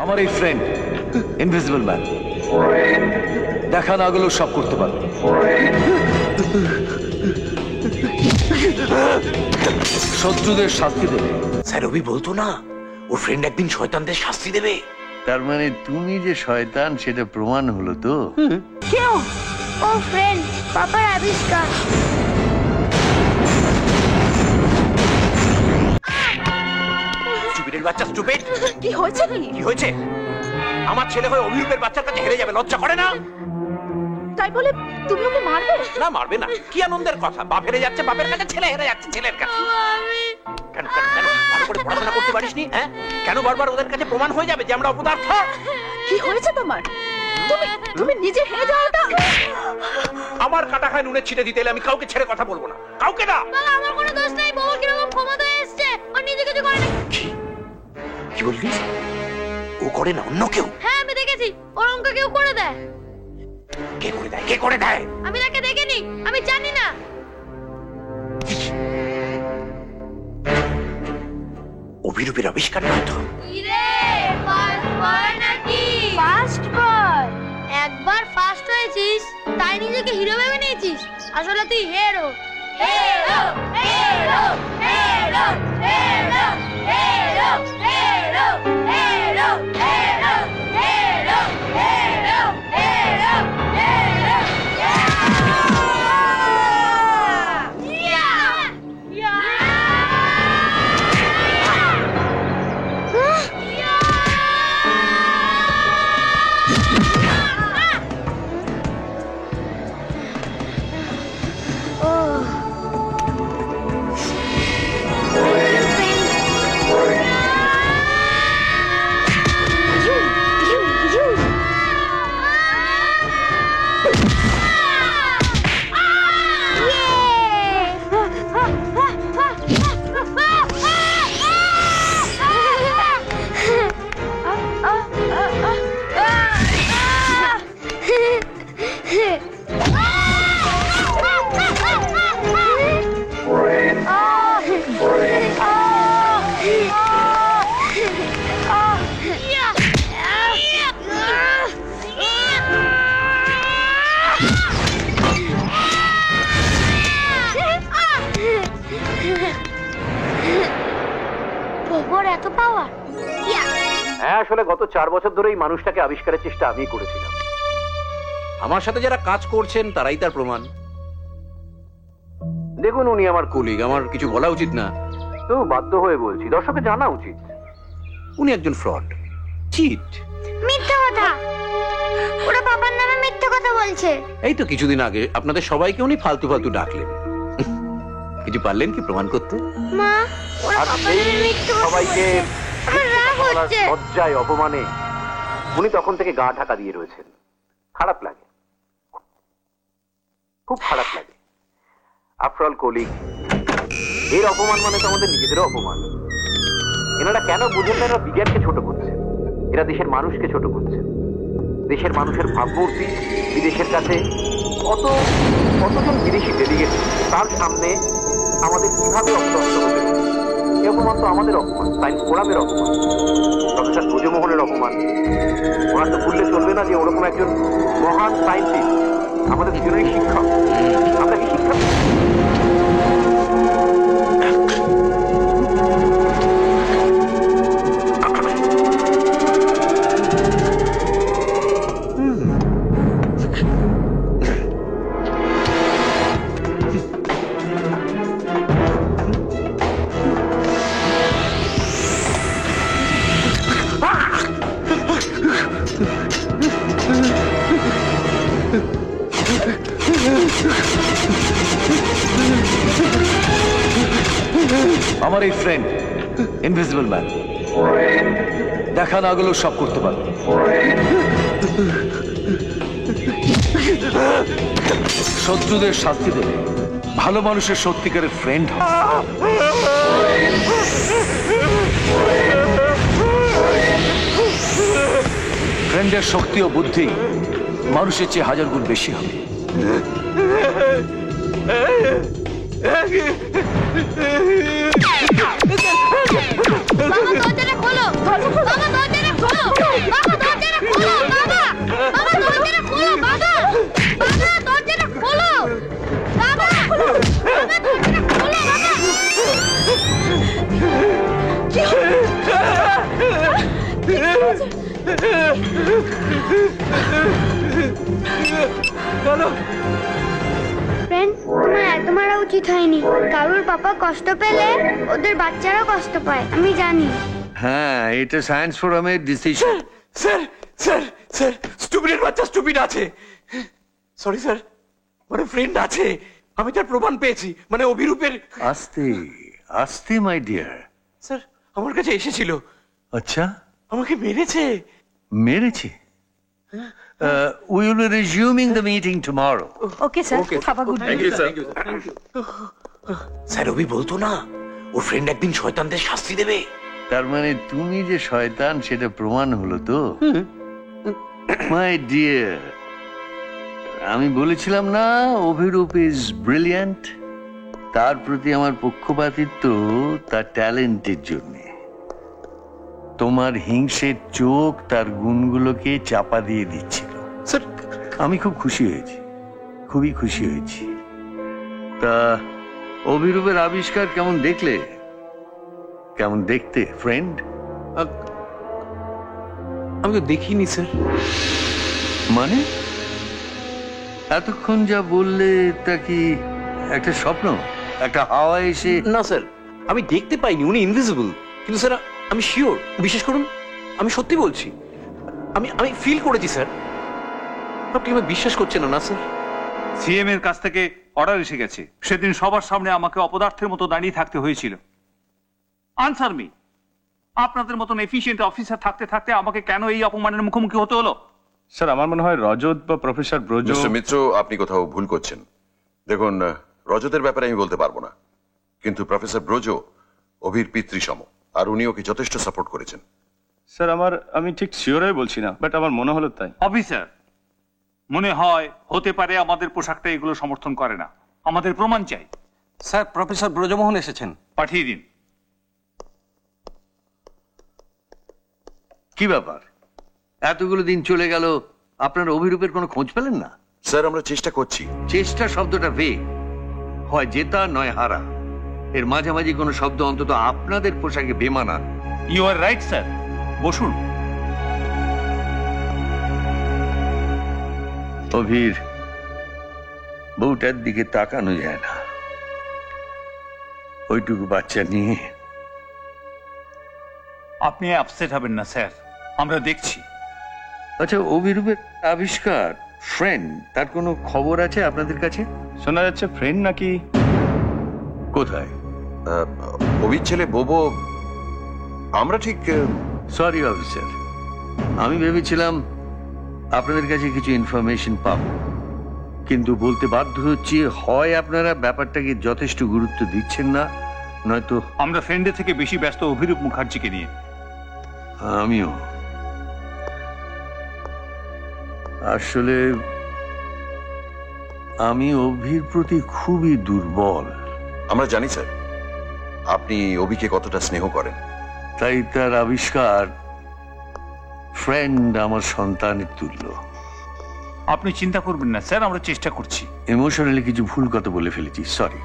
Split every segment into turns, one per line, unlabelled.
আমার এই friend invisible man দেখা না গেলেও সব করতে পারবে। শত্রুদের শাস্তি দেবে।
স্যার রবি বলতো না ওর ফ্রেন্ড একদিন শয়তানদের শাস্তি দেবে।
তার মানে তুমি যে শয়তান সেটা প্রমাণ হলো তো?
কেউ ও ফ্রেন্ড পাপার আবিষ্কার।
স্টুপিডের বাচ্চা স্টুপিড।
কি হয়েছে
কি হয়েছে? আমার ছেলে হয়ে অভিরূপের বাচ্চার কাছে হেরে যাবে, লজ্জা করে না?
তাই বলে তুমি ওকে মারবে?
না মারবে না, কি আনন্দের কথা। বাপ হেরে যাচ্ছে বাপের কাছে, ছেলে হেরে যাচ্ছে ছেলের কাছে। কেন কেন কেন ভালো করে পড়াশোনা করতে পারিসনি? হ্যাঁ, কেন বারবার ওদের কাছে প্রমাণ হয়ে যাবে যে আমরা অপদার্থ?
কি হয়েছে তোমার? তুমি তুমি নিজে হেরে যাওয়াটা।
আমার কাটা খায় নুনের ছিটে দিতে এলে আমি কাউকে ছেড়ে কথা বলবো না, কাউকে না।
বাবা আমার কোনো দোষ নাই, বাবা কিরকম ক্ষমতায় এসেছে, ও নিজে কিছু করে না।
কি বললি? ও করে না, অন্য কেউ?
হ্যাঁ আমি দেখেছি, ওর অঙ্ক কেউ করে দেয়।
কে করে দেয়? কে করে দেয়?
আমি তাকে দেখিনি, আমি জানি না।
অভিরূপের আবিষ্কার নয় তো?
ইরে ফার্স্ট বার নাকি? ফার্স্ট বার? একবার ফার্স্ট হয়েছিস তাই নিজেকে হিরো ভেবে নিয়েছিস, আসলে তুই হেরো। হেরো হেরো হেরো হেরো হেরো হেরো হেরো হেরো হেরো হেরো হেরো হেরো ইয়া ইয়া এত পাওয়ার?
হ্যাঁ, আসলে গত 4 বছর ধরে এই মানুষটাকে আবিষ্কারের চেষ্টা আমি করেছিলাম। আমার সাথে যারা কাজ করছেন তারাই তার প্রমাণ। দেখুন, উনি আমার কলিগ, আমার কিছু বলা উচিত না, তো বাধ্য হয়ে বলছি, দর্শকের জানা উচিত উনি একজন ফ্রড, চিট।
মিথ্যা কথা, ওরা বাবার নামে মিথ্যা কথা বলছে।
এই তো কিছুদিন আগে আপনাদের সবাইকে উনি ফালতু ফালতু ডাকলেন, কিছু পারলেন কি প্রমাণ করতে?
মা, ওরা
আর
বাবার
সেই
নামে মিথ্যা কথা
সবাইকে
বলছে। আমার রাগ হচ্ছে।
লজ্জায় অপমানে উনি তখন থেকে গা ঢাকা দিয়ে রয়েছেন। খারাপ লাগে, খুব খারাপ লাগে। আফটার অল কলিগ, এর অপমান মানে তো আমাদের নিজেদেরও অপমান। এনারা কেন বুঝেন না? এরা বিজ্ঞানকে ছোট করছে, এরা দেশের মানুষকে ছোট করছে। দেশের মানুষের ভাবমূর্তি বিদেশের কাছে, কতজন বিদেশি ডেলিগেট, তার সামনে আমাদের কিভাবে অপদস্থ হতে হবে। এই অপমান তো আমাদের অপমান, সায়েন্স ফোরামের অপমান, প্রফেসর ব্রজমোহনের অপমান। ওনার তো ভুললে চলবে না যে ওরকম একজন মহান সায়েন্টিস্ট আমাদের দুজনেরই শিক্ষক। আমরা কি শিক্ষক?
আমার এই ফ্রেন্ড ইনভিজিবল ম্যান দেখা না গেলেও সব করতে পারবে। শত্রুদের শাস্তি দেবে, ভালো মানুষের সত্যিকারের ফ্রেন্ড হবে। ফ্রেন্ডের শক্তি ও বুদ্ধি মানুষের চেয়ে 1000 গুণ বেশি হবে।
বাবা দরজাটা খোলো, বাবা দরজাটা খোলো। ফ্রেন্ড, তোমার এত মারা উচিত হয়নি। কারুর পাপা কষ্ট পেলে ওদের বাচ্চারা কষ্ট পায়, আমি জানি।
হ্যাঁ, এটা সায়েন্স ফোরামের ডিসিশন।
স্যার স্যার স্যার, স্টুপিডের বাচ্চা স্টুপিড আছে। সরি স্যার, মানে ফ্রেন্ড আছে, আমি তার প্রমাণ পেয়েছি, মানে অভিরূপের।
আস্তে আস্তে মাই ডিয়ার।
স্যার আমার কাছে এসেছিল,
আচ্ছা,
আমাকে মেরেছে।
মেরেছে? We will be resuming the meeting tomorrow.
Okay sir, have a good night.
Sir Abhi বলতো না ওর ফ্রেন্ড একদিন শয়তানদের শাস্তি দেবে।
তার মানে তুমি যে শয়তান সেটা প্রমাণ হলো তো? মাই ডিয়ার, আমি বলেছিলাম না অভিরূপ ইজ ব্রিলিয়ান্ট। তার প্রতি আমার পক্ষপাতিত্ব তার ট্যালেন্টের জন্য। তোমার হিংসের চোখ তার গুণগুলোকে চাপা দিয়ে দিচ্ছিল।
স্যার
আমি খুব খুশি হয়েছি, খুবই খুশি হয়েছি। তা অভিরূপের আবিষ্কার কেমন দেখলে? কেমন দেখতে ফ্রেন্ড?
আমি তো দেখিনি স্যার।
মানে এতক্ষণ যা বললে তা কি একটা স্বপ্ন, একটা হাওয়া এসে?
না স্যার, আমি দেখতে পাইনি, উনি ইনভিজিবল। কিন্তু স্যার আমি শিওর, বিশ্বাস করুন, আমি সত্যি বলছি, আমি আমি ফিল করেছি স্যার। আপনি আমায় বিশ্বাস করছেন না স্যার?
সিএম এর কাছ থেকে অর্ডার এসে গেছে। সেদিন সবার সামনে আমাকে অপদার্থের মতো দাঁড়িয়ে থাকতে হয়েছিল। আনসার মি, আপনাদের মতন এফিশিয়েন্ট অফিসার থাকতে থাকতে আমাকে কেন এই অপমানের মুখোমুখি হতে হলো?
স্যার আমার মনে হয় রজত বা প্রফেসর ব্রজ।
মিস্টার মিত্র, আপনি কোথাও ভুল করছেন। দেখুন, রজতের ব্যাপারে আমি বলতে পারবো না, কিন্তু প্রফেসর ব্রজ অভির পিতৃসম, আর উনি ওকে যথেষ্ট সাপোর্ট করেছেন।
স্যার আমি ঠিক শিওর হয়ে বলছি না, বাট আমার মনে হলো তাই।
অফিসার, মনে হয় হতে পারে আমাদের পোশাকটা এগুলো সমর্থন করে না। আমাদের প্রমাণ চাই।
স্যার, প্রফেসর ব্রজমোহন এসেছেন।
পাঠিয়ে দিন।
কি ব্যাপার, এতগুলো দিন চলে গেল, আপনার অভিরূপের কোনো খোঁজ পেলেন না?
স্যার আমরা চেষ্টা করছি।
চেষ্টা শব্দটা ভেগ, হয় জেতা নয় হারা। এর মাঝামাঝি কোনো শব্দ অন্তত আপনাদের পোশাকে বেমানান।
ইউ আর রাইট স্যার, বসুন।
অভির বউটার দিকে তাকানো যায় না, ওইটুকু বাচ্চা নিয়ে।
আপনি আপসেট হবেন না স্যার, আমরা দেখছি।
আচ্ছা, অভিরূপের আবিষ্কার ফ্রেন্ড, তার কোনো খবর আছে আপনাদের কাছে?
শোনা যাচ্ছে ফ্রেন্ড নাকি?
কোথায়?
অভির ছেলে বোবো, আমরা ঠিক
সরি অফিসার, আমি ভেবেছিলাম আপনাদের কাছে কিছু ইনফরমেশন পাব, কিন্তু বলতে বাধ্য হচ্ছি, হয় আপনারা ব্যাপারটাকে যথেষ্ট গুরুত্ব দিচ্ছেন না, নয়তো
আমরা ফ্রেন্ডের থেকে বেশি ব্যস্ত অভিরূপ মুখার্জিকে নিয়ে।
আমিও। আসলে আমি অভির প্রতি খুবই দুর্বল।
আমরা জানি স্যার আপনি অভিকে কতটা স্নেহ করেন।
তাই তার আবিষ্কার ফ্রেন্ড আমার সন্তানের তুল্য।
আপনি চিন্তা করবেন না স্যার, আমরা চেষ্টা করছি।
ইমোশনালি কিছু ভুল কথা বলে ফেলেছি, সরি।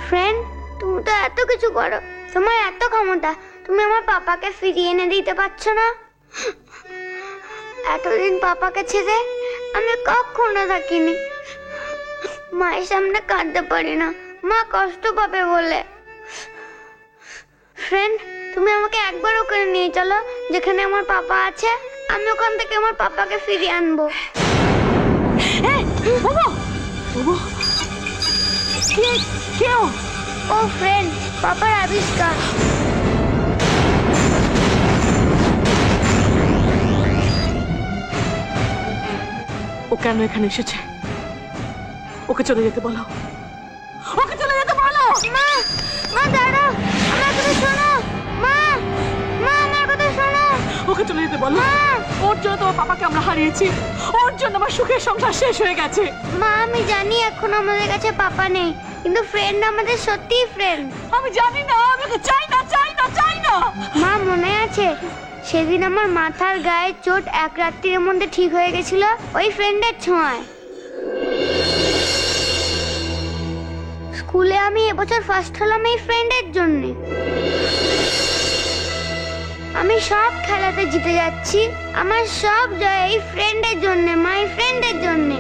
ফ্রেন্ড, তুমি তো এত কিছু করো, তোমার এত ক্ষমতা, তুমি আমার পাপাকে ফিরিয়ে এনে দিতে পারছো না? এতদিন পাপাকে ছেড়ে আমি কখনো থাকিনি। মায়ের সামনে কাঁদতে পারি না, মা কষ্ট পাবে বলে। ফ্রেন্ড, তুমি আমাকে একবার ওখানে নিয়ে চলো যেখানে আমার পাপা আছে, আমি ওখান থেকে আমার পাপাকে ফিরিয়ে আনবো। ও ফ্রেন্ড, পাপার আবিষ্কার।
ও কেন এখানে এসেছে? ওকে চলে যেতে বলো, ওকে চলে যেতে বলো।
মা, মা দাঁড়াও, আমার কথা শোনো। মা, মা আমার কথা শোনো।
ওকে চলে যেতে বলো। ওর জন্য তোমার পাপাকে আমরা হারিয়েছি, ওর জন্য আমার সুখের সংসার শেষ হয়ে গেছে।
মা, আমি জানি এখন আমাদের কাছে পাপা নেই, কিন্তু ফ্রেন্ড আমাদের সত্যিই ফ্রেন্ড।
আমি জানি না, আমি ওকে চাই না, চাই না, চাই না।
মা, মনে আছে সেদিন আমার মাথার গায়ে চোট এক রাত্রির মধ্যে ঠিক হয়ে গেছিল ওই ফ্রেন্ডের ছোঁয়ায়? স্কুলে আমি এবছর ফার্স্ট হলাম এই ফ্রেন্ডের জন্য। আমি সব খেলাতে জিতে যাচ্ছি। আমার সব জয় এই ফ্রেন্ডের জন্য, মাই ফ্রেন্ডের জন্য।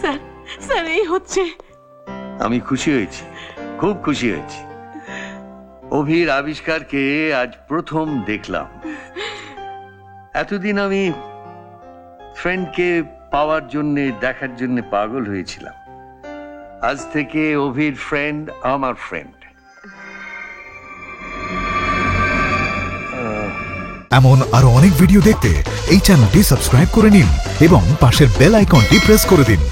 স্যার স্যার এই হচ্ছে।
আমি খুশি হয়েছি, খুব খুশি হয়েছি। অভির আবিষ্কারকে আজ প্রথম দেখলাম। এতদিন আমি ফ্রেন্ডকে পাওয়ার জন্য, দেখার জন্য পাগল হয়েছিলাম। আজ থেকে অভির ফ্রেন্ড আমার ফ্রেন্ড।
এমন আরো অনেক ভিডিও দেখতে এই চ্যানেলটি সাবস্ক্রাইব করে নিন এবং পাশের বেল আইকনটি প্রেস করে দিন।